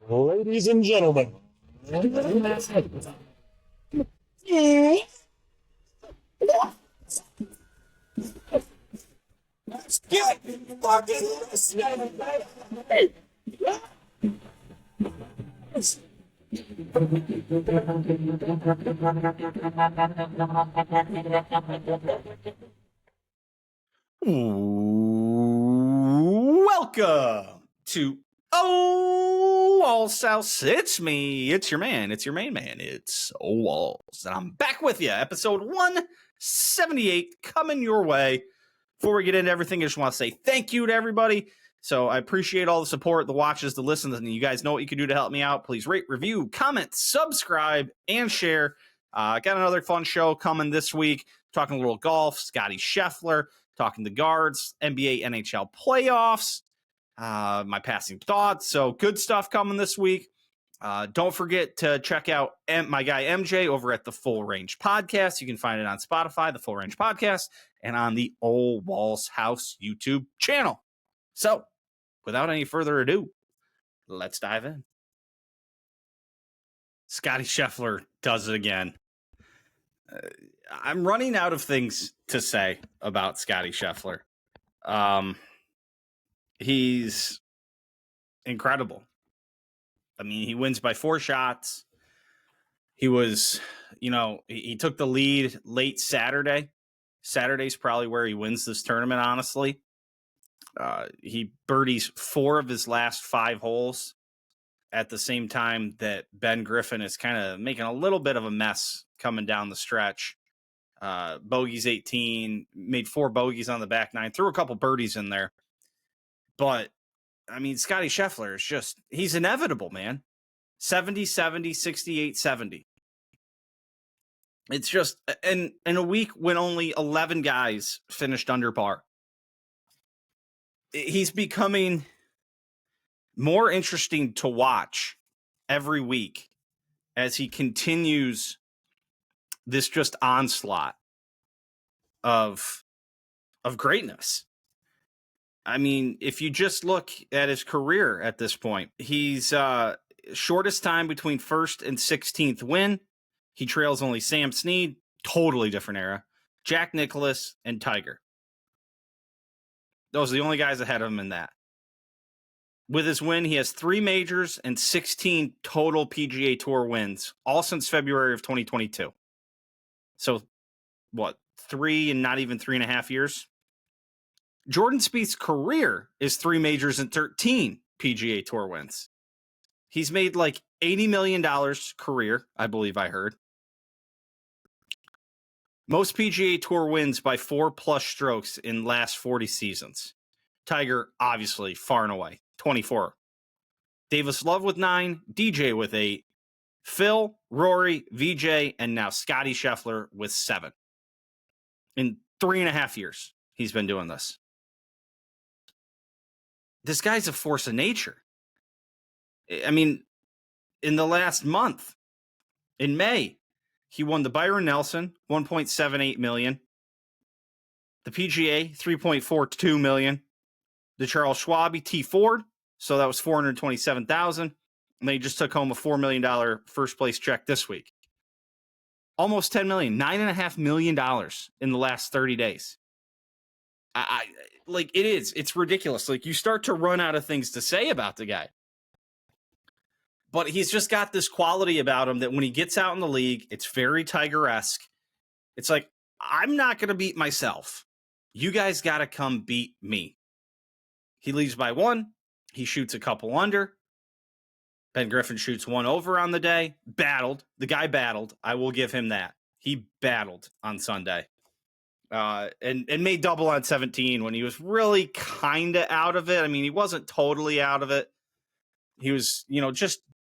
Ladies and gentlemen, let's get fucking listening. Welcome to Ole Walls House. It's me. It's your man. It's your main man. It's Ole Walls. And I'm back with you. Episode 178 coming your way. Before we get into everything, I just want to say thank you to everybody. So I appreciate all the support, the watches, the listens, and you guys know what you can do to help me out. Please rate, review, comment, subscribe, and share. Got another fun show coming this week. Talking a little golf, Scottie Scheffler, talking the guards, NBA NHL playoffs, my passing thoughts. So good stuff coming this week. Don't forget to check out my guy MJ over at the Full Range Podcast. You can find it on Spotify, the Full Range Podcast, and on the Ole Walls House YouTube channel. So without any further ado, let's dive in. Scottie Scheffler does it again. I'm running out of things to say about Scottie Scheffler. He's incredible. I mean, he wins by 4 shots. He was, he took the lead late Saturday. Saturday's probably where he wins this tournament, honestly. He birdies 4 of his last 5 holes at the same time that Ben Griffin is kind of making a little bit of a mess coming down the stretch. Bogeys 18, made 4 bogeys on the back 9, threw a couple birdies in there. But, I mean, Scottie Scheffler is just, he's inevitable, man. 70, 70, 68, 70. It's just, in a week when only 11 guys finished under par. He's becoming more interesting to watch every week as he continues this just onslaught of greatness. I mean, if you just look at his career at this point, he's shortest time between 1st and 16th win. He trails only Sam Snead, totally different era, Jack Nicklaus, and Tiger. Those are the only guys ahead of him in that. With his win, he has 3 majors and 16 total PGA Tour wins, all since February of 2022. So, 3 and not even 3.5 years? Jordan Spieth's career is 3 majors and 13 PGA Tour wins. He's made like $80 million career, I believe I heard. Most PGA Tour wins by 4+ strokes in last 40 seasons. Tiger, obviously, far and away, 24. Davis Love with 9, DJ with 8, Phil, Rory, VJ, and now Scottie Scheffler with 7. In 3.5 years, he's been doing this. This guy's a force of nature. I mean, in the last month, in May, he won the Byron Nelson, $1.78 million. The PGA, $3.42 million. The Charles Schwab T Ford, so that was $427,000. And they just took home a $4 million first place check this week. Almost $10 million, $9.5 million in the last 30 days. It's ridiculous. Like, you start to run out of things to say about the guy. But he's just got this quality about him that when he gets out in the league, it's very Tiger-esque. It's like, I'm not going to beat myself. You guys got to come beat me. He leads by 1. He shoots a couple under. Ben Griffin shoots 1 over on the day. Battled. The guy battled. I will give him that. He battled on Sunday. And made double on 17 when he was really kind of out of it. I mean, he wasn't totally out of it. He was,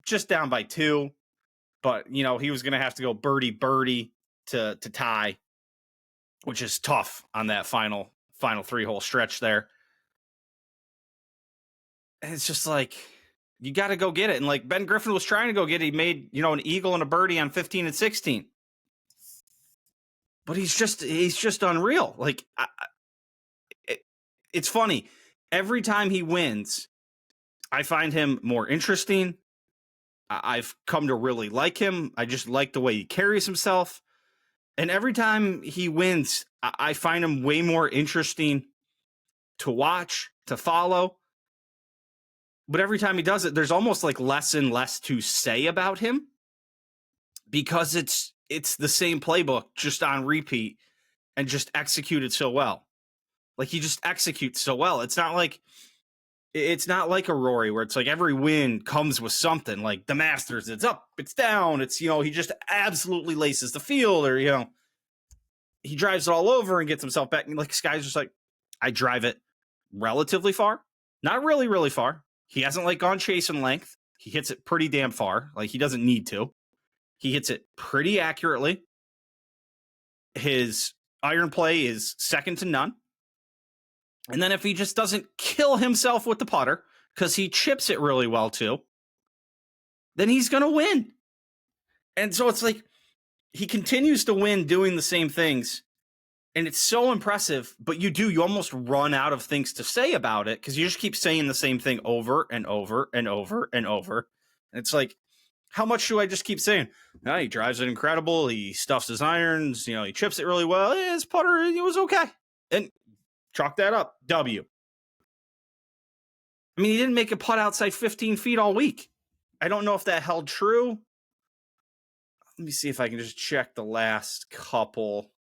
just down by 2. But, he was going to have to go birdie to tie, which is tough on that final 3-hole stretch there. And it's just like, you got to go get it. And like Ben Griffin was trying to go get it. He made, an eagle and a birdie on 15 and 16. But he's just unreal. Like, it's funny. Every time he wins, I find him more interesting, I've come to really like him. I just like the way he carries himself. And every time he wins, I find him way more interesting to watch, to follow. But every time he does it, there's almost like less and less to say about him because it's the same playbook just on repeat and just executed so well. Like he just executes so well. It's not like a Rory where it's like every win comes with something. Like the Masters, it's up, it's down, it's he just absolutely laces the field, or he drives it all over and gets himself back. Like this guy's just like, I drive it relatively far, not really, really far. He hasn't like gone chasing length. He hits it pretty damn far. Like he doesn't need to. He hits it pretty accurately. His iron play is second to none. And then if he just doesn't kill himself with the putter, because he chips it really well too, then he's going to win. And so it's like he continues to win doing the same things. And it's so impressive, but you almost run out of things to say about it because you just keep saying the same thing over and over and over and over. And it's like, how much do I just keep saying? No, he drives it incredible. He stuffs his irons. He chips it really well. His putter, it was okay. And chalk that up. W. I mean, he didn't make a putt outside 15 feet all week. I don't know if that held true. Let me see if I can just check the last couple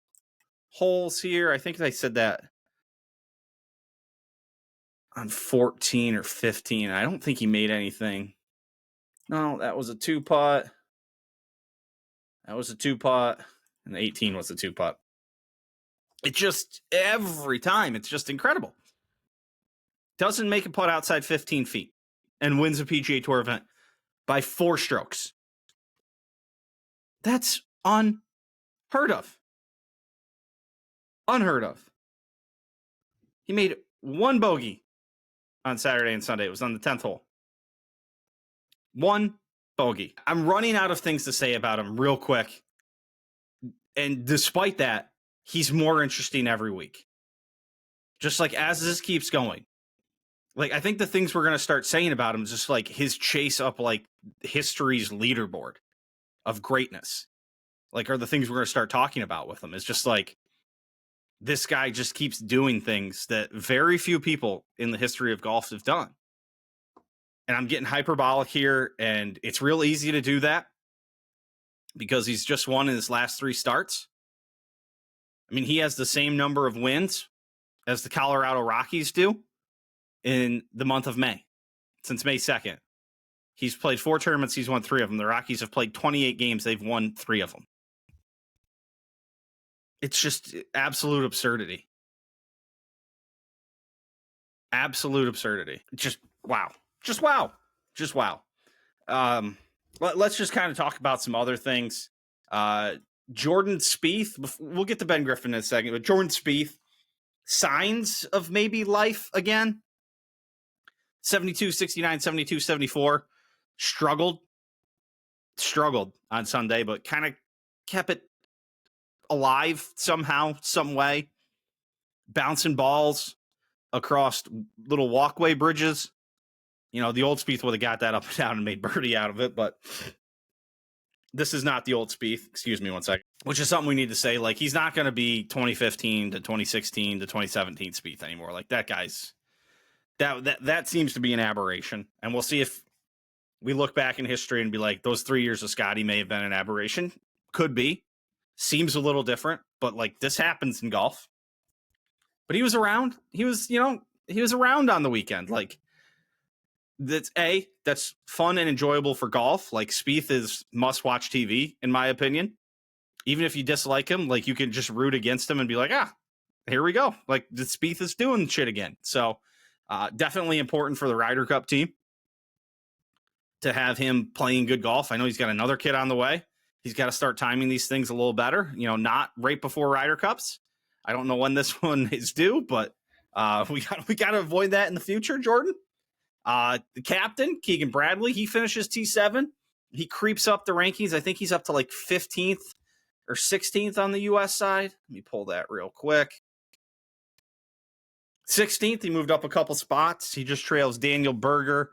holes here. I think I said that on 14 or 15. I don't think he made anything. No, that was a 2-putt. That was a 2-putt. And the 18 was a 2-putt. It just, every time, it's just incredible. Doesn't make a putt outside 15 feet and wins a PGA Tour event by 4 strokes. That's unheard of. Unheard of. He made 1 bogey on Saturday and Sunday. It was on the 10th hole. 1 bogey. I'm running out of things to say about him real quick. And despite that, he's more interesting every week. Just like as this keeps going. Like, I think the things we're going to start saying about him is just like his chase up like history's leaderboard of greatness. Like, are the things we're going to start talking about with him. It's just like, this guy just keeps doing things that very few people in the history of golf have done. And I'm getting hyperbolic here, and it's real easy to do that because he's just won in his last 3 starts. I mean, he has the same number of wins as the Colorado Rockies do in the month of May, since May 2nd. He's played 4 tournaments. He's won 3 of them. The Rockies have played 28 games. They've won 3 of them. It's just absolute absurdity. Absolute absurdity. Just wow. Just wow. Just wow. Let's just kind of talk about some other things. Jordan Spieth, we'll get to Ben Griffin in a second, but Jordan Spieth, signs of maybe life again. 72, 69, 72, 74. Struggled on Sunday, but kind of kept it alive somehow, some way. Bouncing balls across little walkway bridges. The old Spieth would have got that up and down and made birdie out of it, but this is not the old Spieth. Excuse me one second. Which is something we need to say. Like, he's not going to be 2015 to 2016 to 2017 Spieth anymore. Like, that guy's that seems to be an aberration. And we'll see if we look back in history and be like, those 3 years of Scottie may have been an aberration. Could be. Seems a little different, but like, this happens in golf. But he was around. He was around on the weekend. Like, that's fun and enjoyable for golf. Like, Spieth is must-watch TV, in my opinion. Even if you dislike him, like, you can just root against him and be like, here we go. Like, the Spieth is doing shit again. So, definitely important for the Ryder Cup team to have him playing good golf. I know he's got another kid on the way. He's got to start timing these things a little better. Not right before Ryder Cups. I don't know when this one is due, but we got to avoid that in the future, Jordan. The captain, Keegan Bradley, he finishes T7. He creeps up the rankings. I think he's up to like 15th or 16th on the U.S. side. Let me pull that real quick. 16th, he moved up a couple spots. He just trails Daniel Berger,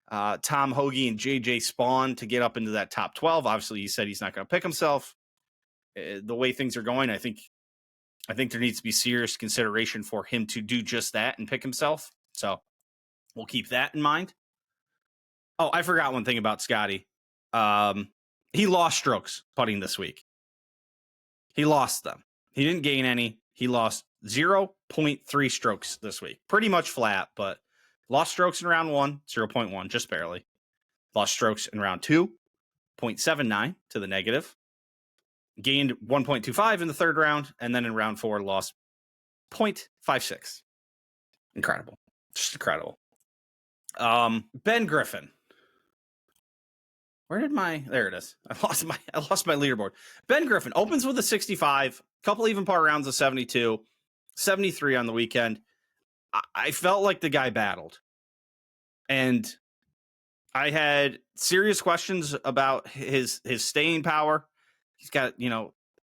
Tom Hoagie and JJ Spawn to get up into that top 12. Obviously, he said he's not going to pick himself. The way things are going, I think there needs to be serious consideration for him to do just that and pick himself. So we'll keep that in mind. Oh, I forgot one thing about Scottie. He lost strokes putting this week. He lost them. He didn't gain any. He lost 0.3 strokes this week. Pretty much flat, but lost strokes in round 1, 0.1, just barely. Lost strokes in round 2, 0.79 to the negative. Gained 1.25 in the third round, and then in round 4, lost 0.56. Incredible. Just incredible. Ben Griffin. Where did there it is. I lost my leaderboard. Ben Griffin opens with a 65, couple even par rounds of 72, 73 on the weekend. I felt like the guy battled. And I had serious questions about his staying power. He's got,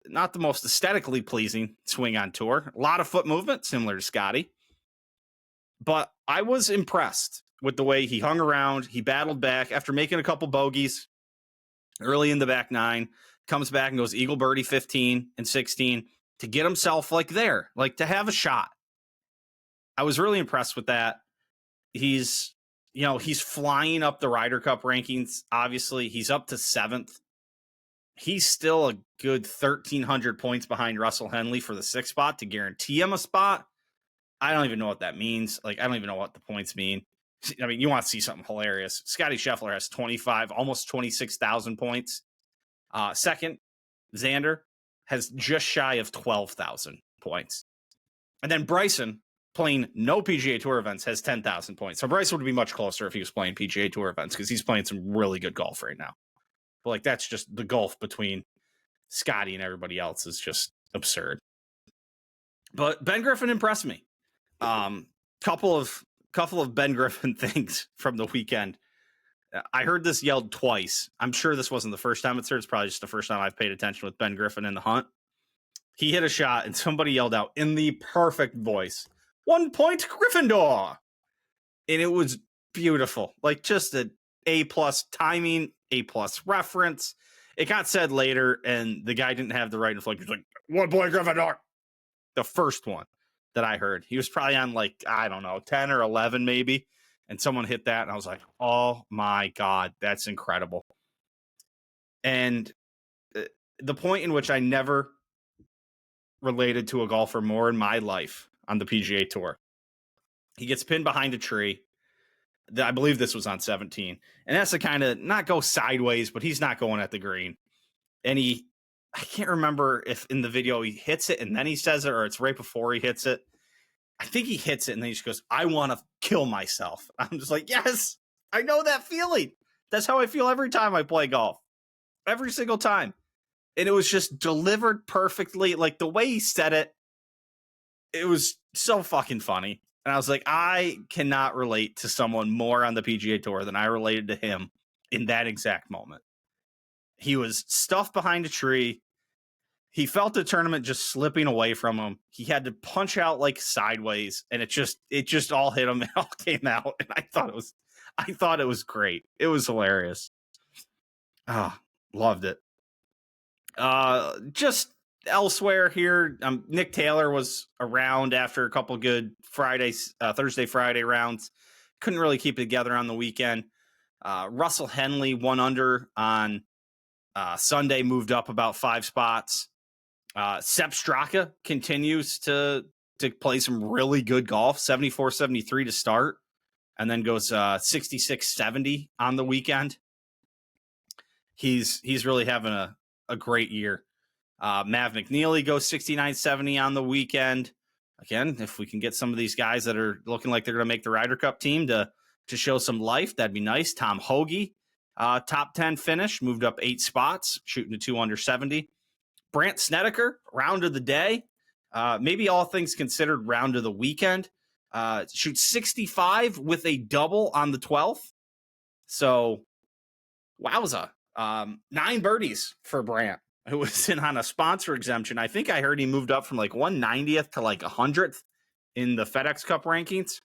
not the most aesthetically pleasing swing on tour. A lot of foot movement, similar to Scottie. But I was impressed with the way he hung around. He battled back after making a couple bogeys early in the back 9. Comes back and goes eagle birdie 15 and 16 to get himself to have a shot. I was really impressed with that. He's flying up the Ryder Cup rankings. Obviously, he's up to 7th. He's still a good 1,300 points behind Russell Henley for the 6th spot to guarantee him a spot. I don't even know what that means. I don't even know what the points mean. I mean, you want to see something hilarious. Scottie Scheffler has 25, almost 26,000 points. Second, Xander has just shy of 12,000 points. And then Bryson, playing no PGA Tour events, has 10,000 points. So Bryson would be much closer if he was playing PGA Tour events because he's playing some really good golf right now. But that's just the gulf between Scottie and everybody else is just absurd. But Ben Griffin impressed me. Couple of Ben Griffin things from the weekend. I heard this yelled twice. I'm sure this wasn't the first time it's heard. It's probably just the first time I've paid attention with Ben Griffin in the hunt. He hit a shot and somebody yelled out in the perfect voice, 1 point Gryffindor. And it was beautiful. Just an A+ timing, A+ reference. It got said later and the guy didn't have the right inflection. He's like, 1 point Gryffindor. The first one that I heard. He was probably on 10 or 11 maybe. And someone hit that and I was like, oh my God, that's incredible. And the point in which I never related to a golfer more in my life on the PGA Tour. He gets pinned behind a tree. I believe this was on 17. And that's to kind of not go sideways, but he's not going at the green. And I can't remember if in the video he hits it and then he says it or it's right before he hits it. I think he hits it and then he just goes, I want to kill myself. I'm just like, yes, I know that feeling. That's how I feel every time I play golf. Every single time. And it was just delivered perfectly. The way he said it, it was so fucking funny. And I was like, I cannot relate to someone more on the PGA Tour than I related to him in that exact moment. He was stuffed behind a tree. He felt the tournament just slipping away from him. He had to punch out sideways, and it just all hit him and all came out. And I thought it was great. It was hilarious. Loved it. Just elsewhere here, Nick Taylor was around after a couple good Thursday, Friday rounds. Couldn't really keep it together on the weekend. Russell Henley 1 under on Sunday, moved up about 5 spots. Sepp Straka continues to play some really good golf, 74-73 to start, and then goes 66-70 on the weekend. He's really having a great year. Mav McNeely goes 69-70 on the weekend. Again, if we can get some of these guys that are looking like they're going to make the Ryder Cup team to show some life, that'd be nice. Tom Hoagie, top 10 finish, moved up 8 spots, shooting to 2 under 70. Brandt Snedeker, round of the day. Maybe all things considered, round of the weekend. Shoots 65 with a double on the 12th. So, wowza. 9 birdies for Brandt, who was in on a sponsor exemption. I think I heard he moved up from 190th to 100th in the FedEx Cup rankings.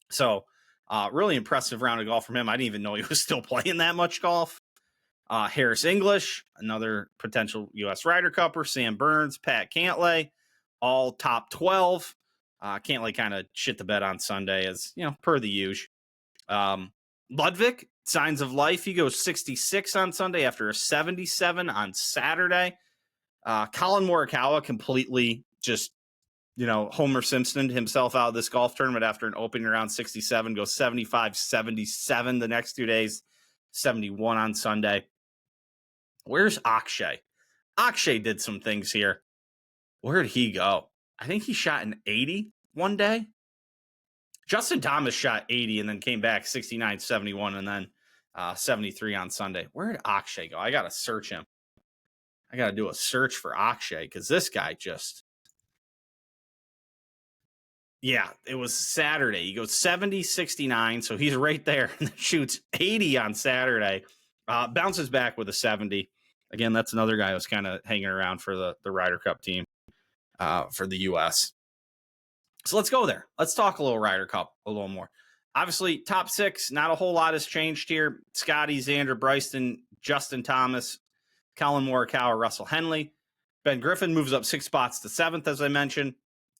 So, Really impressive round of golf from him. I didn't even know he was still playing that much golf. Harris English, another potential U.S. Ryder Cupper. Sam Burns, Pat Cantlay, all top 12. Cantlay kind of shit the bed on Sunday, as per the usual. Ludwig, signs of life. He goes 66 on Sunday after a 77 on Saturday. Colin Morikawa completely just, Homer Simpson himself out of this golf tournament after an opening round 67, goes 75, 77 the next 2 days, 71 on Sunday. Where's Akshay? Akshay did some things here. Where did he go? I think he shot an 80 one day. Justin Thomas shot 80 and then came back 69, 71, and then 73 on Sunday. Where did Akshay go? I got to search him. I got to do a search for Akshay because this guy just... Yeah, it was Saturday. He goes 70, 69, so he's right there and shoots 80 on Saturday. Bounces back with a 70. Again, that's another guy who's kind of hanging around for the Ryder Cup team for the U.S. So let's go there. Let's talk a little Ryder Cup a little more. Obviously, top 6, not a whole lot has changed here. Scottie, Xander, Bryson, Justin Thomas, Colin Morikawa, Russell Henley. Ben Griffin moves up 6 spots to 7th, as I mentioned.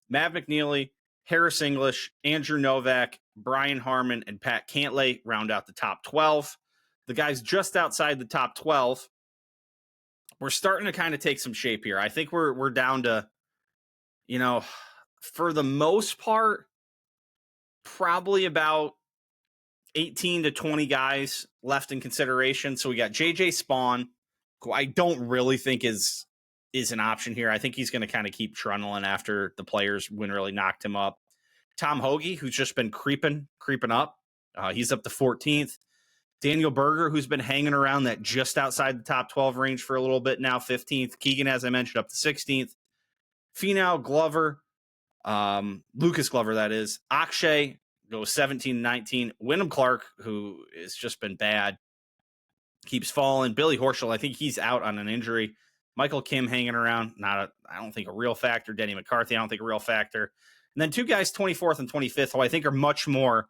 Mav McNeely, Harris English, Andrew Novak, Brian Harman, and Pat Cantlay round out the top 12. The guys just outside the top 12, we're starting to kind of take some shape here. I think we're down to, for the most part, probably about 18 to 20 guys left in consideration. So we got JJ Spawn, who I don't really think is an option here. I think he's going to kind of keep trundling after the players when really knocked him up. Tom Hoagie, who's just been creeping up. He's up to 14th. Daniel Berger, who's been hanging around that just outside the top 12 range for a little bit now, 15th. Keegan, as I mentioned, up to 16th. Finau, Glover, Lucas Glover, that is. Akshay goes 17, 19. Wyndham Clark, who has just been bad, keeps falling. Billy Horschel, I think he's out on an injury. Michael Kim hanging around, I don't think a real factor. Denny McCarthy, I don't think a real factor. And then 2 guys, 24th and 25th, who I think are much more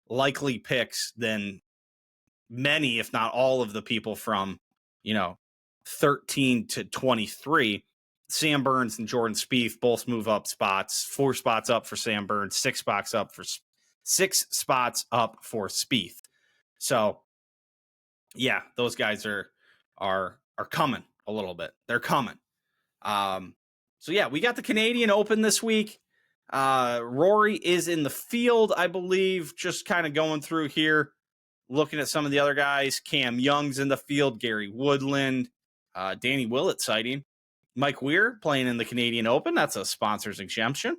likely picks than many, if not all, of the people from, 13 to 23. Sam Burns and Jordan Spieth both move up spots. 4 spots up for Sam Burns, 6 spots up for Spieth. So, yeah, those guys are coming a little bit. They're coming. So yeah, we got the Canadian Open this week. Rory is in the field, I believe. Just kind of going through here, looking at some of the other guys. Cam Young's in the field. Gary Woodland, Danny Willett sighting. Mike Weir playing in the Canadian Open. That's a sponsor's exemption.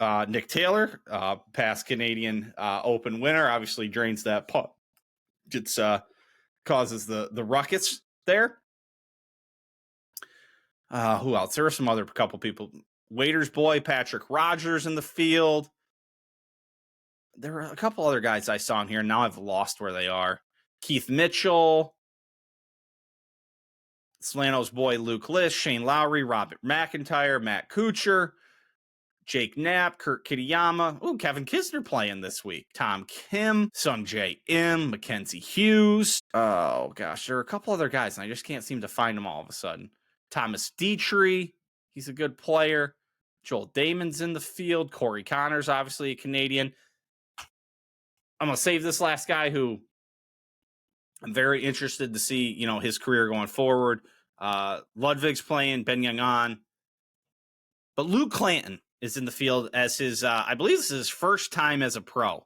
Nick Taylor, past Canadian Open winner, obviously drains that putt. It's causes the ruckus there. Who else? There are some other couple people. Waiters boy, Patrick Rogers in the field. There were a couple other guys I saw in here. Now I've lost where they are. Keith Mitchell. Solano's boy, Luke List, Shane Lowry, Robert McIntyre, Matt Kuchar, Jake Knapp, Kurt Kitayama. Ooh, Kevin Kisner playing this week. Tom Kim, Sungjae Im, Mackenzie Hughes. Oh, gosh. There are a couple other guys, and I just can't seem to find them all of a sudden. Thomas Dietrich. He's a good player. Joel Damon's in the field. Corey Connors, obviously a Canadian. I'm going to save this last guy who I'm very interested to see, his career going forward. Ludwig's playing, Ben Young on. But Luke Clanton is in the field as his, I believe this is his first time as a pro.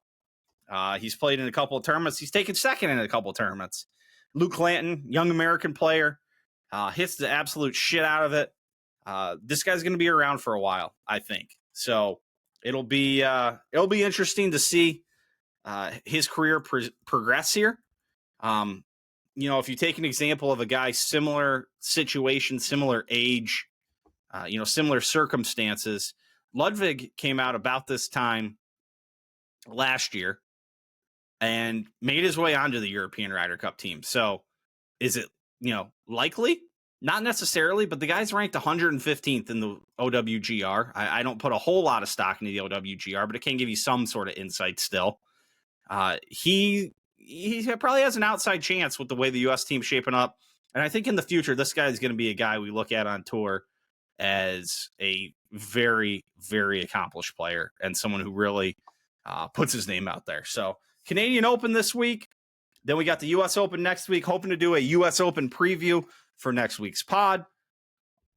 He's played in a couple of tournaments. He's taken second in a couple of tournaments. Luke Clanton, young American player, hits the absolute shit out of it. This guy's going to be around for a while, I think. So it'll be interesting to see his career progress here. If you take an example of a guy, similar situation, similar age, similar circumstances, Ludwig came out about this time last year and made his way onto the European Ryder Cup team. So is it, likely Not necessarily, but the guy's ranked 115th in the OWGR. I don't put a whole lot of stock into the OWGR, but it can give you some sort of insight still. He probably has an outside chance with the way the U.S. team's shaping up. And I think in the future, this guy is going to be a guy we look at on tour as a very, very accomplished player and someone who really puts his name out there. So Canadian Open this week. Then we got the U.S. Open next week, hoping to do a U.S. Open preview for next week's pod,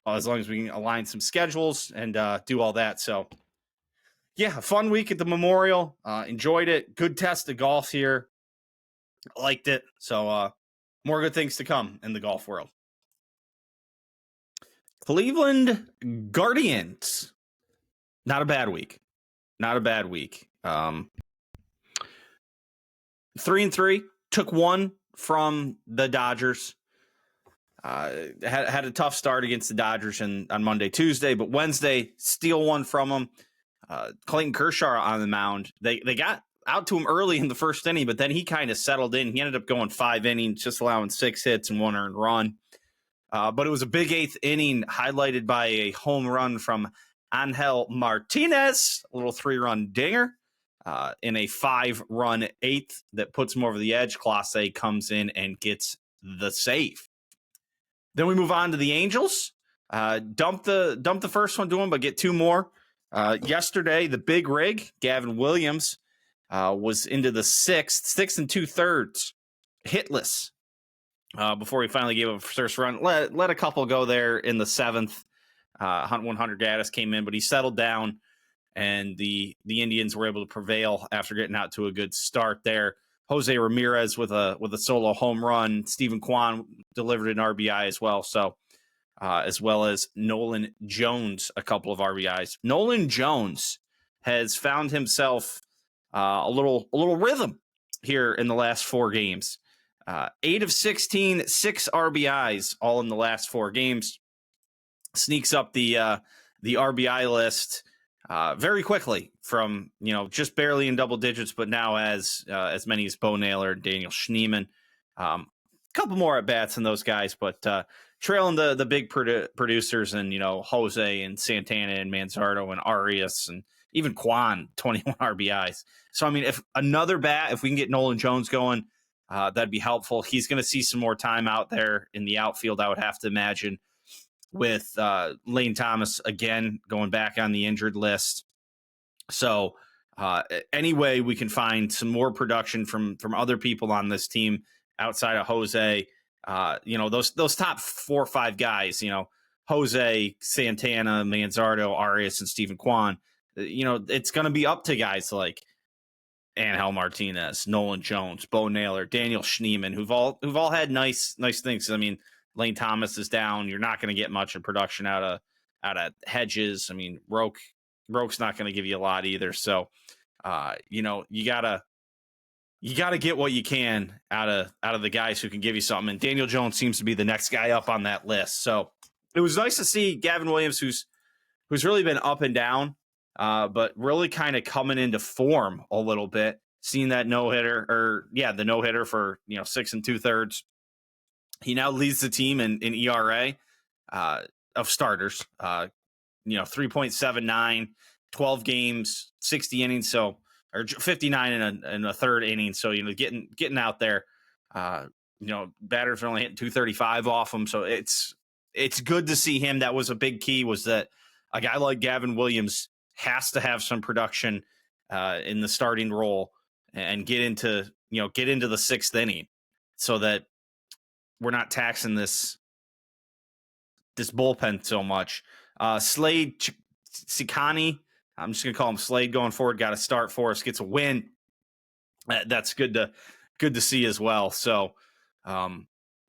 as long as we can align some schedules and do all that. So, yeah, a fun week at the Memorial. Enjoyed it. Good test of golf here. Liked it. So, more good things to come in the golf world. Cleveland Guardians. Not a bad week. 3-3. Took one from the Dodgers. Had a tough start against the Dodgers on Monday, Tuesday, but Wednesday, steal one from them. Clayton Kershaw on the mound. They got out to him early in the first inning, but then he kind of settled in. He ended up going 5 innings, just allowing 6 hits and 1 earned run. But it was a big 8th inning, highlighted by a home run from Angel Martinez, a little 3-run dinger. In a 5-run 8th that puts him over the edge. Clase comes in and gets the save. Then we move on to the Angels. Dump the first one to him, but get 2 more. Yesterday, the big rig, Gavin Williams, was into the 6th 2/3, hitless, before he finally gave up a first run. Let a couple go there in the 7th. Hunt Hunter Gaddis came in, but he settled down, and the Indians were able to prevail after getting out to a good start there. Jose Ramirez with a solo home run. Stephen Kwan delivered an RBI as well. So, as well as Nolan Jones, a couple of RBIs. Nolan Jones has found himself a little rhythm here in the last 4 games. 8 of 16, 6 RBIs, all in the last 4 games. Sneaks up the RBI list very quickly from, just barely in double digits, but now as many as Bo Naylor and Daniel Schneemann. Couple more at bats than those guys, but trailing the big producers and, Jose and Santana and Manzardo and Arias and even Kwan, 21 RBIs. So, I mean, if we can get Nolan Jones going, that'd be helpful. He's going to see some more time out there in the outfield, I would have to imagine, with Lane Thomas again going back on the injured list. So any way we can find some more production from other people on this team outside of Jose, those top 4 or 5 guys, Jose, Santana, Manzardo, Arias, and Stephen Kwan, it's going to be up to guys like Angel Martinez, Nolan Jones, Bo Naylor, Daniel Schneemann, who've all had nice things. I mean, Lane Thomas is down. You're not going to get much of production out of Hedges. I mean, Roke's not going to give you a lot either. So, you gotta get what you can out of the guys who can give you something. And Daniel Jones seems to be the next guy up on that list. So it was nice to see Gavin Williams, who's really been up and down, but really kind of coming into form a little bit. Seeing that the no hitter for 6 2/3. He now leads the team in ERA of starters. 3.79, 12 games, 60 innings, or 59 in a third inning. So getting out there. Batters are only hitting 235 off him. So it's good to see him. That was a big key, was that a guy like Gavin Williams has to have some production in the starting role and get into the 6th inning, so that we're not taxing this bullpen so much. Slade Sikani, I'm just gonna call him Slade going forward, got a start for us, gets a win. That's good to see as well. So,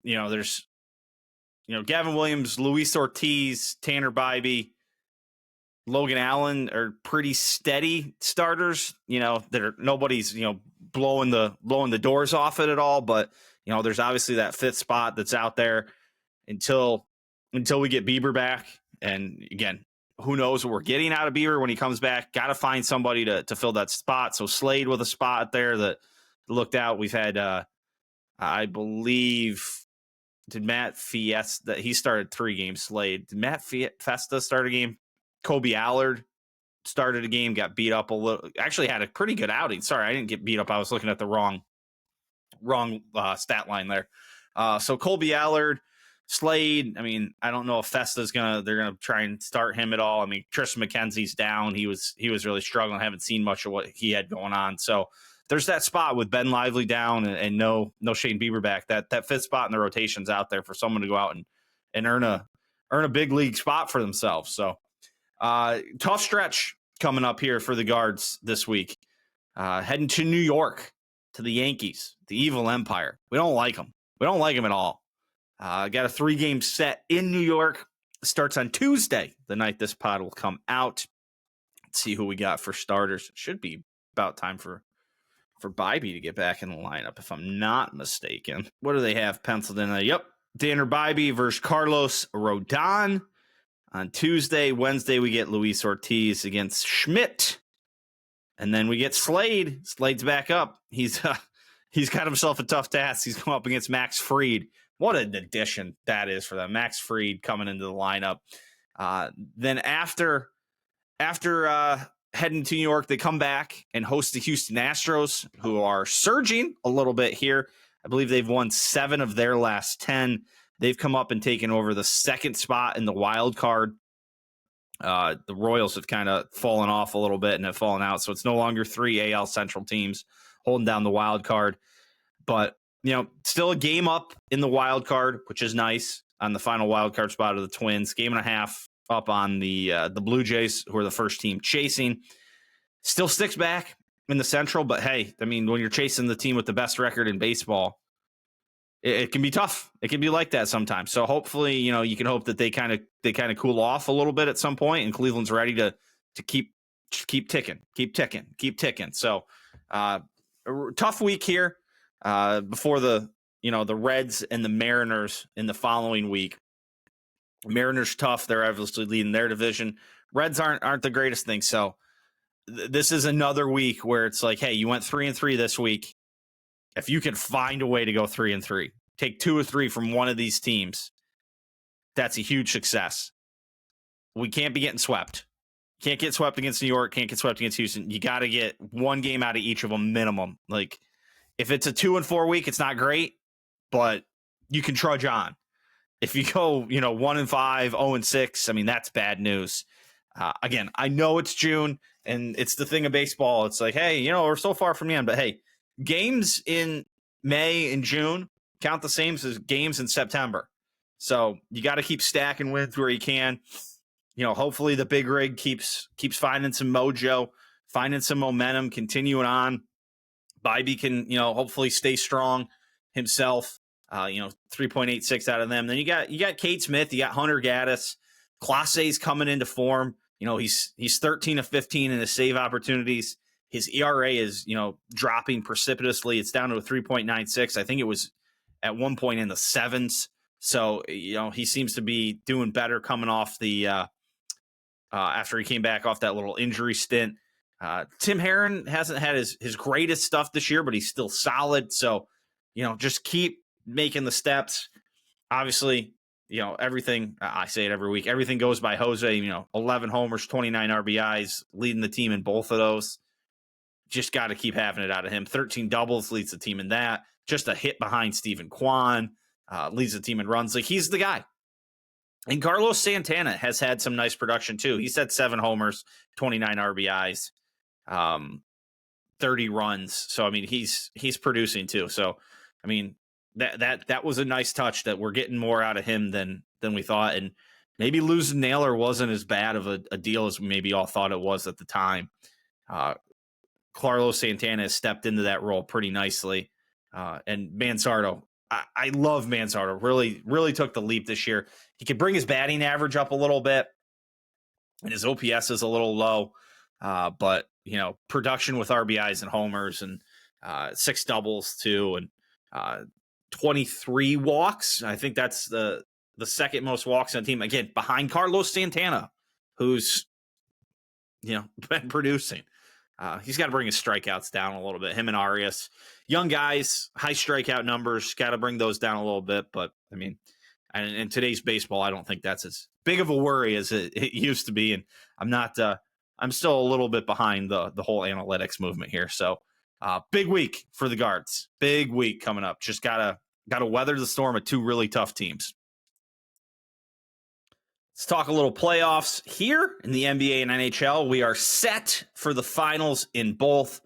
there's Gavin Williams, Luis Ortiz, Tanner Bybee, Logan Allen are pretty steady starters. Nobody's blowing the doors off it at all, but there's obviously that 5th spot that's out there until we get Bieber back. And again, who knows what we're getting out of Bieber when he comes back. Got to find somebody to fill that spot. So Slade with a spot there that looked out. We've had, I believe, Did Matt Fiesta? He started 3 games. Slade. Did Matt Fiesta start a game? Kobe Allard started a game, got beat up a little. Actually, had a pretty good outing. Sorry, I didn't get beat up. I was looking at the wrong stat line there. So Colby Allard, Slade. I mean, I don't know if they're gonna try and start him at all. I mean, Tristan McKenzie's down. He was really struggling. I haven't seen much of what he had going on. So there's that spot with Ben Lively down and no Shane Bieber back. That 5th spot in the rotation's out there for someone to go out and earn a big league spot for themselves. So tough stretch coming up here for the Guards this week. Heading to New York to the Yankees, the evil empire. We don't like them. We don't like them at all. Got a 3-game set in New York. Starts on Tuesday, the night this pod will come out. Let's see who we got for starters. It should be about time for Bybee to get back in the lineup, if I'm not mistaken. What do they have penciled in there? Yep, Tanner Bybee versus Carlos Rodon. On Tuesday, Wednesday, we get Luis Ortiz against Schmidt. And then we get Slade. Slade's back up. He's got himself a tough task. He's going up against Max Fried. What an addition that is for them. Max Fried coming into the lineup. Then after heading to New York, they come back and host the Houston Astros, who are surging a little bit here. I believe they've won 7 of their last 10. They've come up and taken over the 2nd spot in the wild card. The Royals have kind of fallen off a little bit and have fallen out, so it's no longer 3 AL Central teams holding down the wild card. But, still a game up in the wild card, which is nice on the final wild card spot of the Twins. Game and a half up on the Blue Jays, who are the first team chasing. Still sticks back in the Central, but hey, I mean, when you're chasing the team with the best record in baseball, it can be tough. It can be like that sometimes. So hopefully, you can hope that they kind of cool off a little bit at some point, and Cleveland's ready to keep ticking. So a tough week here before the Reds and the Mariners in the following week. Mariners tough. They're obviously leading their division. Reds aren't the greatest thing. So this is another week where it's like, hey, you went 3-3 this week. If you can find a way to go 3-3, take 2 or 3 from one of these teams, that's a huge success. We can't be getting swept. Can't get swept against New York. Can't get swept against Houston. You got to get 1 game out of each of them minimum. Like, if it's a 2-4 week, it's not great, but you can trudge on. If you go, 1-5, 0-6, I mean, that's bad news. Again, I know it's June, and it's the thing of baseball. It's like, hey, we're so far from the end, but hey, games in May and June count the same as games in September. So you got to keep stacking wins where you can. Hopefully the big rig keeps finding some mojo, finding some momentum, continuing on. Bybee can, hopefully stay strong himself. 3.86 out of them. Then you got Kate Smith, you got Hunter Gaddis. Clase's coming into form. He's 13 of 15 in his save opportunities. His ERA is, dropping precipitously. It's down to a 3.96. I think it was at one point in the 7s. So, he seems to be doing better coming off the after he came back off that little injury stint. Tim Herron hasn't had his greatest stuff this year, but he's still solid. So, just keep making the steps. Obviously, everything, I say it every week, everything goes by Jose, 11 homers, 29 RBIs, leading the team in both of those. Just got to keep having it out of him. 13 doubles, leads the team in that. Just a hit behind Stephen Kwan, leads the team in runs. Like, he's the guy. And Carlos Santana has had some nice production too. He's had 7 homers, 29 RBIs, 30 runs. So, I mean, he's producing too. So, I mean, that was a nice touch that we're getting more out of him than we thought. And maybe losing Naylor wasn't as bad of a deal as we maybe all thought it was at the time. Carlos Santana has stepped into that role pretty nicely. And Manzardo, I love Manzardo. Really took the leap this year. He could bring his batting average up a little bit, and his OPS is a little low. But, production with RBIs and homers and 6 doubles too, and 23 walks. I think that's the second most walks on the team. Again, behind Carlos Santana, who's, been producing. He's got to bring his strikeouts down a little bit. Him and Arias, young guys, high strikeout numbers, got to bring those down a little bit. But I mean, in today's baseball, I don't think that's as big of a worry as it used to be. And I'm not. I'm still a little bit behind the whole analytics movement here. So big week for the Guards. Big week coming up. Just gotta weather the storm of two really tough teams. Let's talk a little playoffs here in the NBA and NHL. We are set for the finals in both.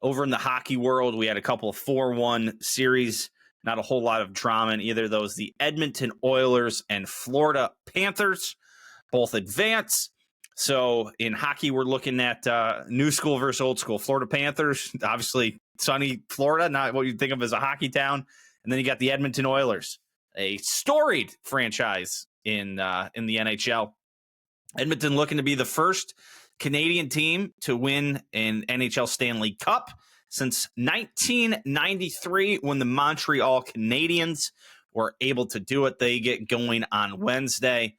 Over in the hockey world, we had a couple of 4-1 series. Not a whole lot of drama in either of those. The Edmonton Oilers and Florida Panthers both advance. So in hockey, we're looking at new school versus old school. Florida Panthers, obviously sunny Florida, not what you'd think of as a hockey town. And then you got the Edmonton Oilers, a storied franchise in the NHL. Edmonton looking to be the first Canadian team to win an NHL Stanley Cup since 1993 when the Montreal Canadiens were able to do it. They get going on Wednesday.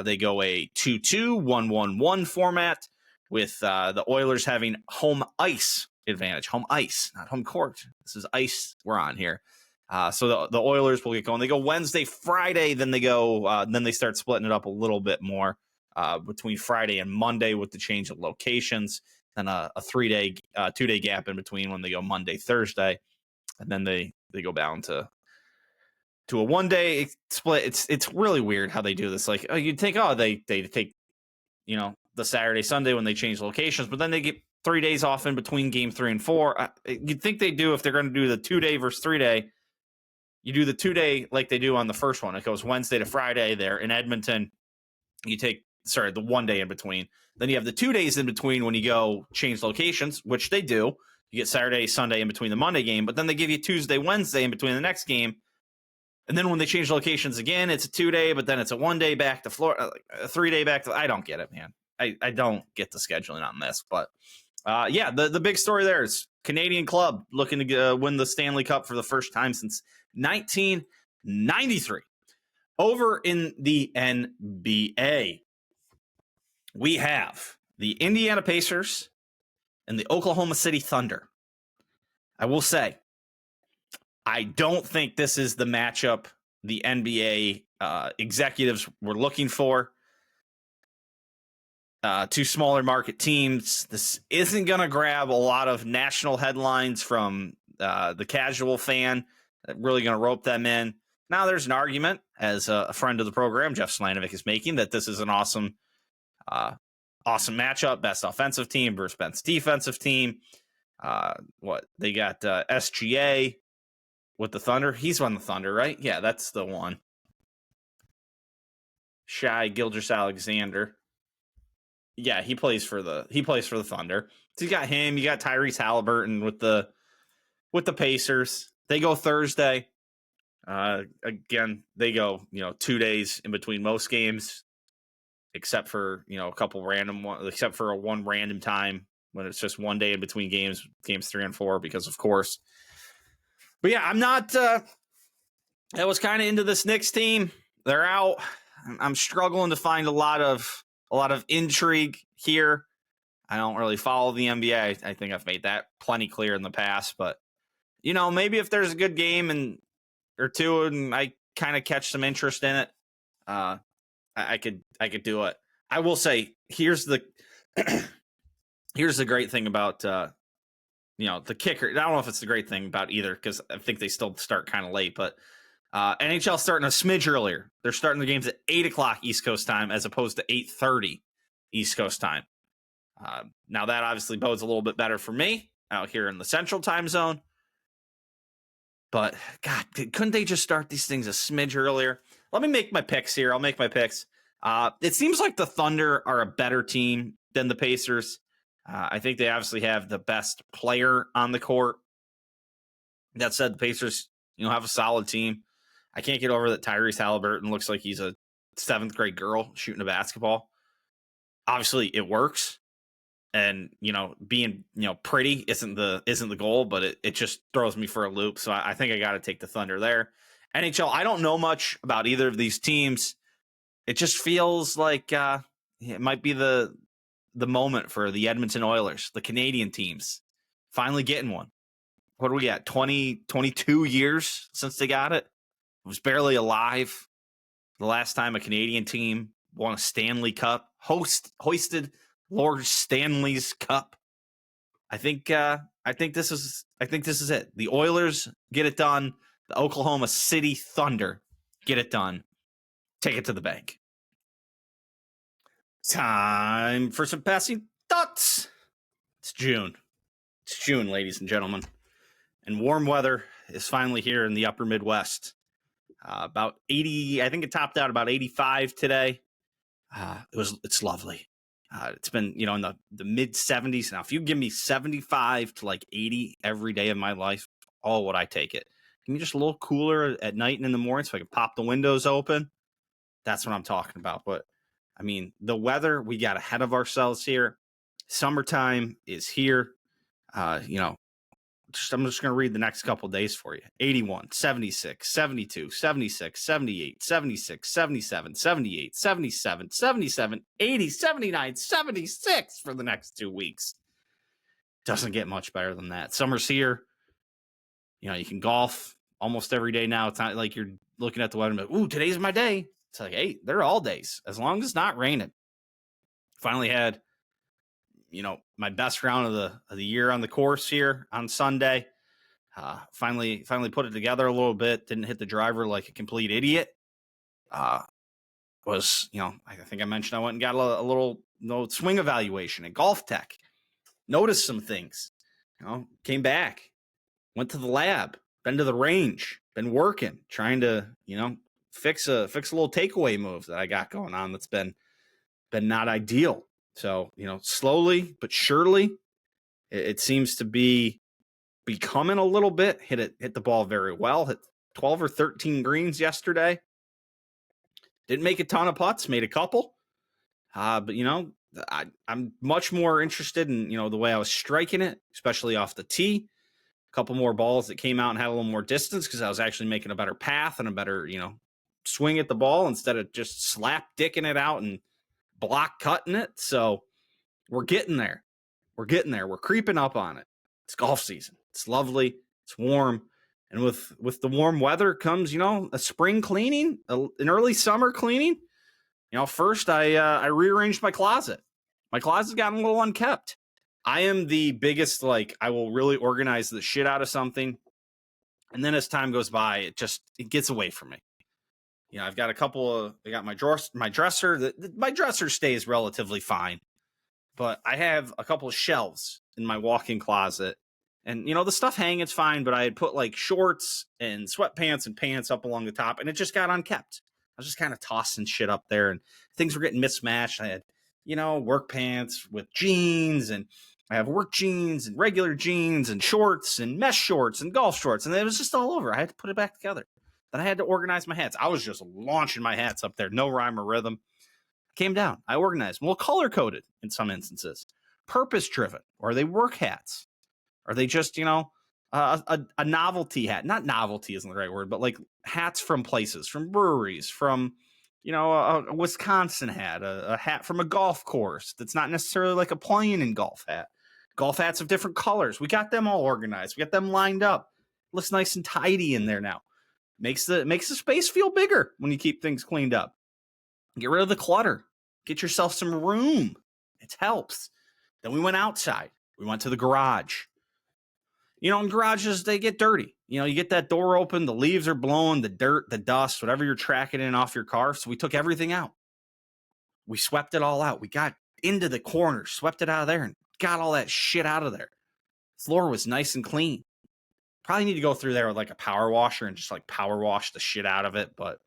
They go a 2-2, 1-1-1 format with the Oilers having home ice advantage. Home ice, not home court. This is ice we're on here. So the Oilers will get going. They go Wednesday, Friday, then they start splitting it up a little bit more between Friday and Monday with the change of locations, and a 2-day gap in between when they go Monday, Thursday, and then they go down to a 1-day split. It's really weird how they do this. Like, you'd think, they take, the Saturday, Sunday when they change locations, but then they get 3 days off in between game 3 and 4. You'd think they do if they're going to do the 2-day versus 3-day. You do the 2-day like they do on the first one. It goes Wednesday to Friday there in Edmonton. You take, the 1 day in between. Then you have the 2 days in between when you go change locations, which they do. You get Saturday, Sunday in between the Monday game, but then they give you Tuesday, Wednesday in between the next game. And then when they change locations again, it's a 2-day, but then it's a 1-day back to Florida, a 3-day back to. I don't get it, man. I don't get the scheduling on this. But the big story there is Canadian club looking to win the Stanley Cup for the first time since 1993. Over in the NBA, we have the Indiana Pacers and the Oklahoma City Thunder. I will say, I don't think this is the matchup the NBA executives were looking for. Two smaller market teams. This isn't going to grab a lot of national headlines from the casual fan. Really going to rope them in. Now, there's an argument, as a friend of the program, Jeff Slanovic, is making, that this is an awesome matchup. Best offensive team versus best defensive team. They got SGA with the Thunder. He's on the Thunder, right? Yeah, that's the one. Shai Gilgeous-Alexander. Yeah, he plays for the Thunder. So you got him. You got Tyrese Halliburton with the Pacers. They go Thursday. Again, they go 2 days in between most games, except for a couple random ones, except for one random time when it's just 1 day in between games 3 and 4, because of course. But yeah, I'm not. I was kind of into this Knicks team. They're out. I'm struggling to find a lot of intrigue here. I don't really follow the NBA. I think I've made that plenty clear in the past. But maybe if there's a good game or two, and I kind of catch some interest in it, I could do it. I will say, here's the great thing about the kicker. I don't know if it's the great thing about either, because I think they still start kind of late, but NHL starting a smidge earlier. They're starting the games at 8:00 East Coast time as opposed to 8:30 East Coast time. Now that obviously bodes a little bit better for me out here in the Central time zone. But God, couldn't they just start these things a smidge earlier? Let me make my picks here. I'll make my picks. It seems like the Thunder are a better team than the Pacers. I think they obviously have the best player on the court. That said, the Pacers, have a solid team. I can't get over that Tyrese Halliburton looks like he's a 7th grade girl shooting a basketball. Obviously, it works. And, being, pretty isn't the goal, but it just throws me for a loop. So I think I got to take the Thunder there. NHL, I don't know much about either of these teams. It just feels like it might be the the moment for the Edmonton Oilers, the Canadian teams, finally getting one. What do we got? 22 years since they got it. It was barely alive the last time a Canadian team won a Stanley Cup, hoisted Lord Stanley's Cup. I think this is it. The Oilers get it done. The Oklahoma City Thunder get it done. Take it to the bank. Time for some passing thoughts. It's June. It's June, ladies and gentlemen. And warm weather is finally here in the upper Midwest. About 80, I think it topped out about 85 today. It's lovely. It's been, in the mid 70s. Now, if you give me 75 to like 80 every day of my life, oh, would I take it? Give me just a little cooler at night and in the morning so I can pop the windows open. That's what I'm talking about. But I mean, the weather, we got ahead of ourselves here. Summertime is here. I'm just going to read the next couple days for you. 81, 76, 72, 76, 78, 76, 77, 78, 77, 77, 80, 79, 76 for the next 2 weeks. Doesn't get much better than that. Summer's here. You can golf almost every day now. It's not like you're looking at the weather and like, ooh, today's my day. It's like, hey, they're all days, as long as it's not raining. Finally had, my best round of the year on the course here on Sunday. Finally put it together a little bit. Didn't hit the driver like a complete idiot. I think I mentioned I went and got a little swing evaluation at Golf Tech. Noticed some things. Came back, went to the lab, been to the range, been working, trying to fix a little takeaway move that I got going on that's been not ideal. So slowly but surely, it seems to be becoming a little bit. Hit the ball very well. Hit 12 or 13 greens yesterday. Didn't make a ton of putts, made a couple. But I'm much more interested in the way I was striking it, especially off the tee. A couple more balls that came out and had a little more distance because I was actually making a better path and a better swing at the ball instead of just slap dicking it out and block cutting it. So we're getting there. We're creeping up on it. It's golf season. It's lovely. It's warm. And with the warm weather comes, a spring cleaning, an early summer cleaning. First I rearranged my closet. My closet's gotten a little unkept. I am the biggest, I will really organize the shit out of something. And then as time goes by, it gets away from me. I've got I got my dresser. My dresser stays relatively fine. But I have a couple of shelves in my walk-in closet. And, the stuff hanging's fine, but I had put shorts and sweatpants and pants up along the top, and it just got unkept. I was just kind of tossing shit up there, and things were getting mismatched. I had, work pants with jeans, and I have work jeans and regular jeans and shorts and mesh shorts and golf shorts, and it was just all over. I had to put it back together. Then I had to organize my hats. I was just launching my hats up there, no rhyme or rhythm. Came down. I organized. Well, color-coded in some instances. Purpose-driven. Or are they work hats? Are they just, a novelty hat? Not novelty isn't the right word, but hats from places, from breweries, from, a Wisconsin hat, a hat from a golf course that's not necessarily a playing in golf hat. Golf hats of different colors. We got them all organized. We got them lined up. Looks nice and tidy in there now. Makes the space feel bigger when you keep things cleaned up. Get rid of the clutter. Get yourself some room. It helps. Then we went outside. We went to the garage. In garages, they get dirty. You get that door open, the leaves are blowing, the dirt, the dust, whatever you're tracking in off your car. So we took everything out. We swept it all out. We got into the corners, swept it out of there, and got all that shit out of there. Floor was nice and clean. Probably need to go through there with a power washer and just power wash the shit out of it. But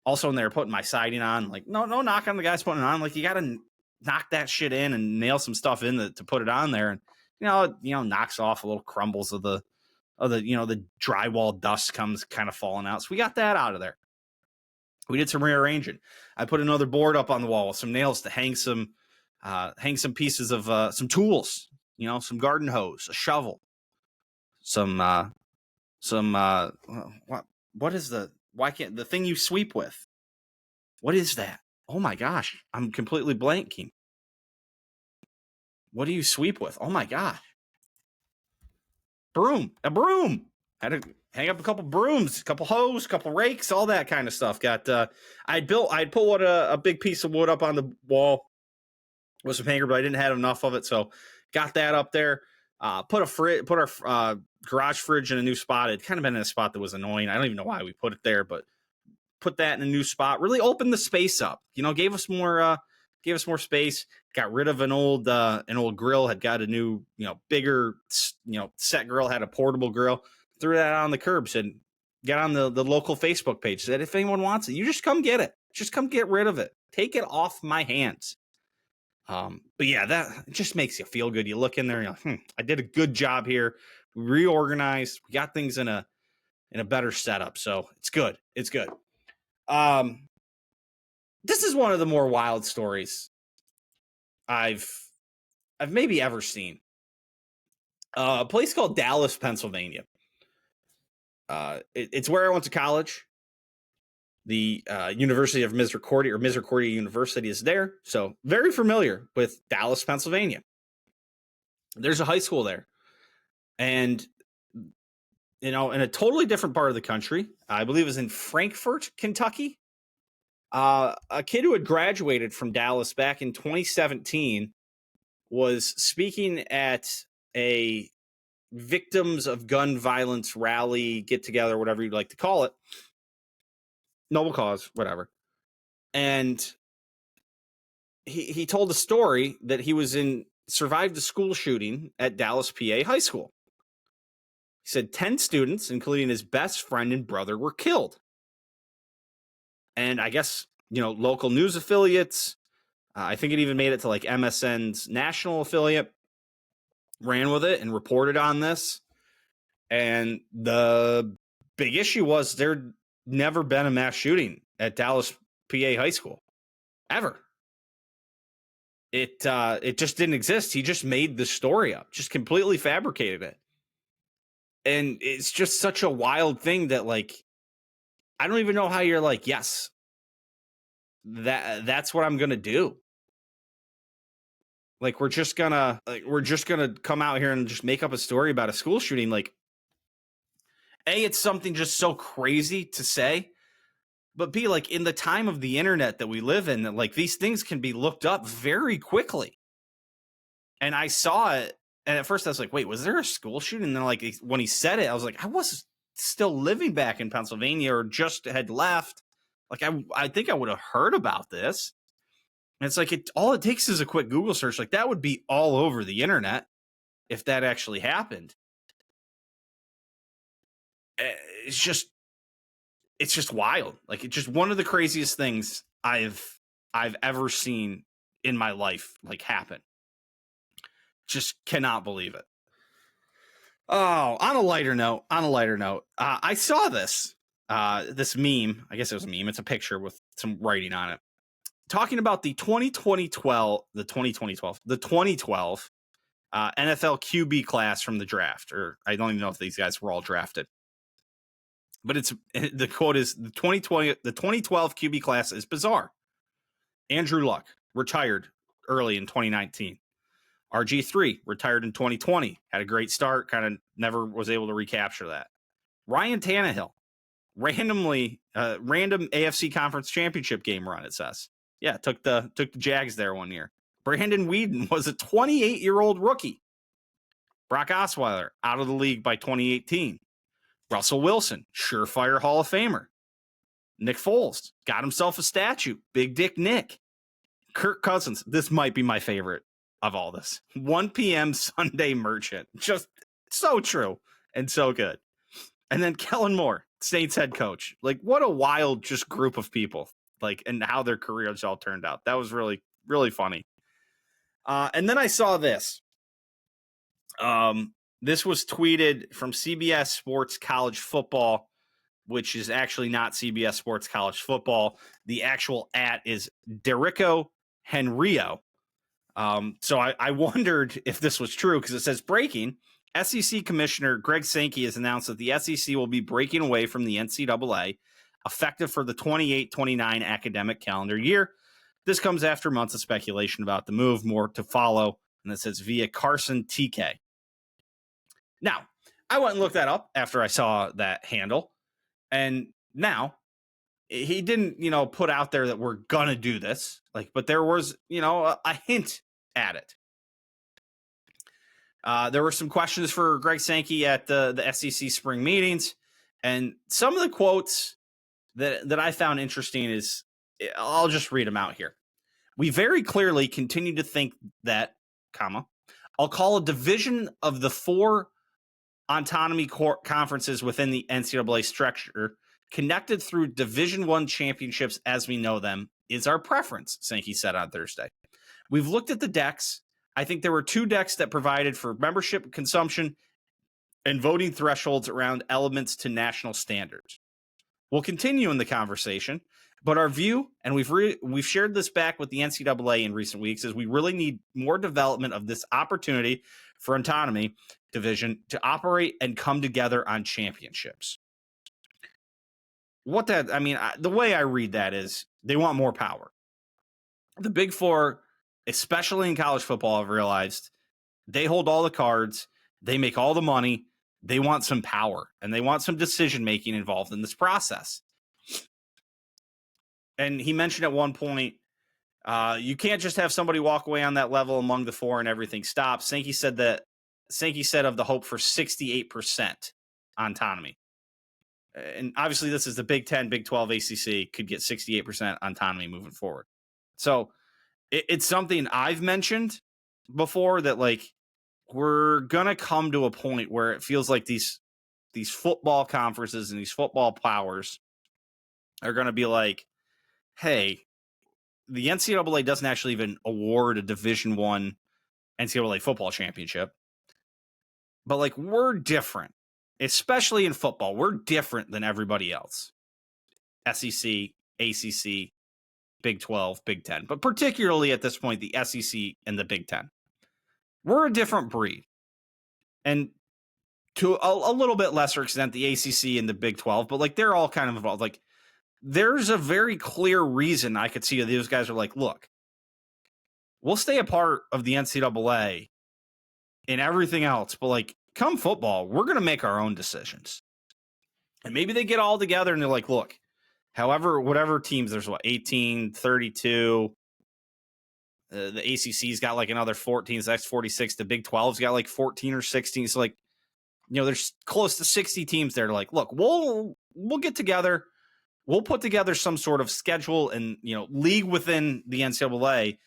also in there putting my siding on, no knock on the guys putting it on. You got to knock that shit in and nail some stuff in to put it on there. And, knocks off a little crumbles of the drywall dust comes kind of falling out. So we got that out of there. We did some rearranging. I put another board up on the wall with some nails to hang some pieces of some tools, some garden hose, a shovel, what is why can't the thing you sweep with? What is that? Oh my gosh, I'm completely blanking. What do you sweep with? Oh my God. Broom. A broom. Had to hang up a couple brooms, a couple hose, a couple rakes, all that kind of stuff. I'd put a big piece of wood up on the wall with some hanger, but I didn't have enough of it. So got that up there. Put our garage fridge in a new spot. It'd kind of been in a spot that was annoying. I don't even know why we put it there, but put that in a new spot. Really opened the space up. Gave us more space. Got rid of an old grill. Had got a new, bigger, set grill. Had a portable grill. Threw that out on the curb. Said, get on the local Facebook page. Said, if anyone wants it, you just come get it. Just come get rid of it. Take it off my hands. But yeah, that just makes you feel good. You look in there, and you're like, I did a good job here. We reorganized. We got things in a better setup. So it's good. It's good. This is one of the more wild stories I've maybe ever seen. A place called Dallas, Pennsylvania. It's where I went to college. The University of Misericordia University is there. So very familiar with Dallas, Pennsylvania. There's a high school there. And, in a totally different part of the country, I believe it was in Frankfort, Kentucky. A kid who had graduated from Dallas back in 2017 was speaking at a victims of gun violence rally, get together, whatever you'd like to call it. Noble cause, whatever. And he told a story that he survived a school shooting at Dallas, PA high school. He said 10 students, including his best friend and brother, were killed. And I guess, local news affiliates, I think it even made it to like MSN's national affiliate, ran with it and reported on this. And the big issue was there'd never been a mass shooting at Dallas, PA high school. Ever. It just didn't exist. He just made the story up, just completely fabricated it. And it's just such a wild thing that, like, I don't even know how you're like, yes, that's what I'm going to do. Like, we're just going to come out here and just make up a story about a school shooting. Like, A, it's something just so crazy to say, but B, like, in the time of the internet that we live in, that like these things can be looked up very quickly. And I saw it, and at first I was like, wait, was there a school shooting? And then, like, when he said it, I was like, I was still living back in Pennsylvania or just had left. Like, I think I would have heard about this. And it's like, all it takes is a quick Google search. Like, that would be all over the internet if that actually happened. It's just wild. Like, it's just one of the craziest things I've ever seen in my life, like, happen. Just cannot believe it. Oh, on a lighter note, I saw this meme. I guess it was a meme. It's a picture with some writing on it, talking about the 2012 NFL QB class from the draft. Or I don't even know if these guys were all drafted. But the quote is the 2012 QB class is bizarre. Andrew Luck retired early in 2019. RG3 retired in 2020. Had a great start, kind of never was able to recapture that. Ryan Tannehill, random AFC Conference Championship game run, it says. Yeah, took the Jags there one year. Brandon Weeden was a 28-year-old rookie. Brock Osweiler out of the league by 2018. Russell Wilson, surefire Hall of Famer. Nick Foles got himself a statue. Big Dick Nick. Kirk Cousins, this might be my favorite of all this. 1 p.m. Sunday merchant. Just so true and so good. And then Kellen Moore, Saints head coach. Like, what a wild just group of people. Like, and how their careers all turned out. That was really, really funny. And then I saw this. This was tweeted from CBS Sports College Football, which is actually not CBS Sports College Football. The actual @ is Derico Henrio. So I wondered if this was true, because it says breaking. SEC Commissioner Greg Sankey has announced that the SEC will be breaking away from the NCAA, effective for the 28-29 academic calendar year. This comes after months of speculation about the move, more to follow, And it says via Carson TK. Now, I went and looked that up after I saw that handle. And now he didn't, put out there that we're going to do this. But there was, a hint at it. There were some questions for Greg Sankey at the SEC spring meetings. And some of the quotes that I found interesting is, I'll just read them out here. We very clearly continue to think that, I'll call a division of the 4 autonomy conferences within the NCAA structure, connected through Division I championships as we know them, is our preference, Sankey said on Thursday. We've looked at the decks. I think there were 2 decks that provided for membership consumption and voting thresholds around elements to national standards. We'll continue in the conversation, but our view, and we've shared this back with the NCAA in recent weeks, is we really need more development of this opportunity for autonomy division to operate and come together on championships. The way I read that is they want more power. The Big Four, especially in college football, have realized they hold all the cards, they make all the money, they want some power, and they want some decision-making involved in this process. And he mentioned at one point, you can't just have somebody walk away on that level among the 4 and everything stops. Sankey said of the hope for 68% autonomy. And obviously this is the Big 10, Big 12, ACC could get 68% autonomy moving forward. So it's something I've mentioned before that we're going to come to a point where it feels like these football conferences and these football powers are going to be like, hey, the NCAA doesn't actually even award a Division I NCAA football championship. But we're different, especially in football. We're different than everybody else. SEC, ACC, Big 12, Big 10, but particularly at this point, the SEC and the Big 10. We're a different breed. And to a little bit lesser extent, the ACC and the Big 12, but they're all kind of involved. There's a very clear reason I could see those guys are look, we'll stay a part of the NCAA and everything else, but come football, we're going to make our own decisions. And maybe they get all together and they're look, whatever teams, there's 18, 32. The ACC's got another 14, so that's 46. The Big 12's got 14 or 16. So there's close to 60 teams there. Look, we'll get together. We'll put together some sort of schedule and, league within the NCAA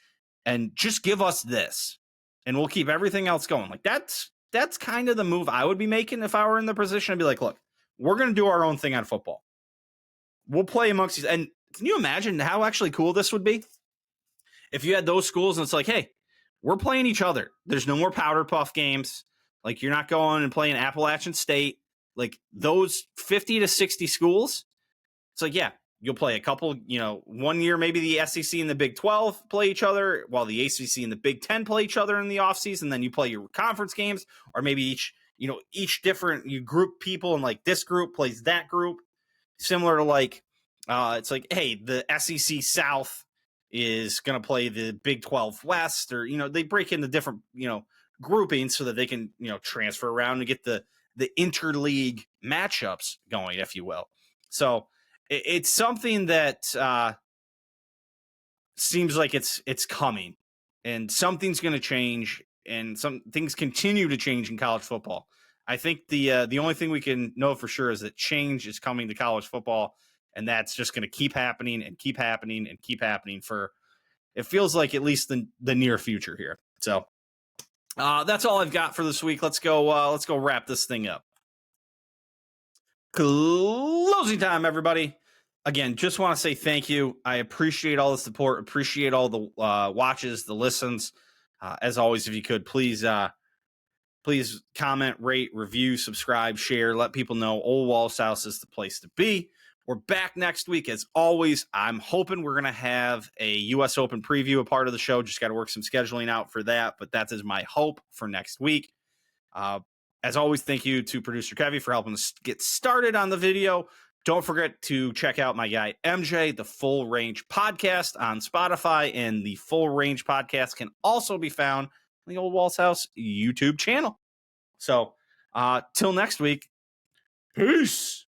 and just give us this and we'll keep everything else going. That's kind of the move I would be making if I were in the position. I'd be look, we're going to do our own thing on football. We'll play amongst these. And can you imagine how actually cool this would be if you had those schools and it's hey, we're playing each other. There's no more powder puff games. You're not going and playing Appalachian State. Those 50 to 60 schools. It's yeah, you'll play a couple, 1 year, maybe the SEC and the Big 12 play each other while the ACC and the Big 10 play each other in the offseason. Then you play your conference games, or maybe each different, you group people and this group plays that group, similar to it's hey, the SEC South is going to play the Big 12 West, or, they break into different, groupings so that they can, transfer around and get the interleague matchups going, if you will. So it's something that seems like it's coming, and something's going to change, and some things continue to change in college football. I think the only thing we can know for sure is that change is coming to college football, and that's just going to keep happening and keep happening and keep happening for, it feels like, at least the near future here. So that's all I've got for this week. Let's go wrap this thing up. Closing time, everybody. Again, just want to say thank you. I appreciate all the support, appreciate all the watches, the listens. As always, if you could, please comment, rate, review, subscribe, share, let people know Ole Walls House is the place to be. We're back next week. As always, I'm hoping we're going to have a U.S. Open preview, a part of the show. Just got to work some scheduling out for that, but that is my hope for next week. As always, thank you to producer Kevy for helping us get started on the video. Don't forget to check out my guy MJ, the Full Range Podcast on Spotify, and the Full Range Podcast can also be found the Ole Walls House YouTube channel. So till next week, peace.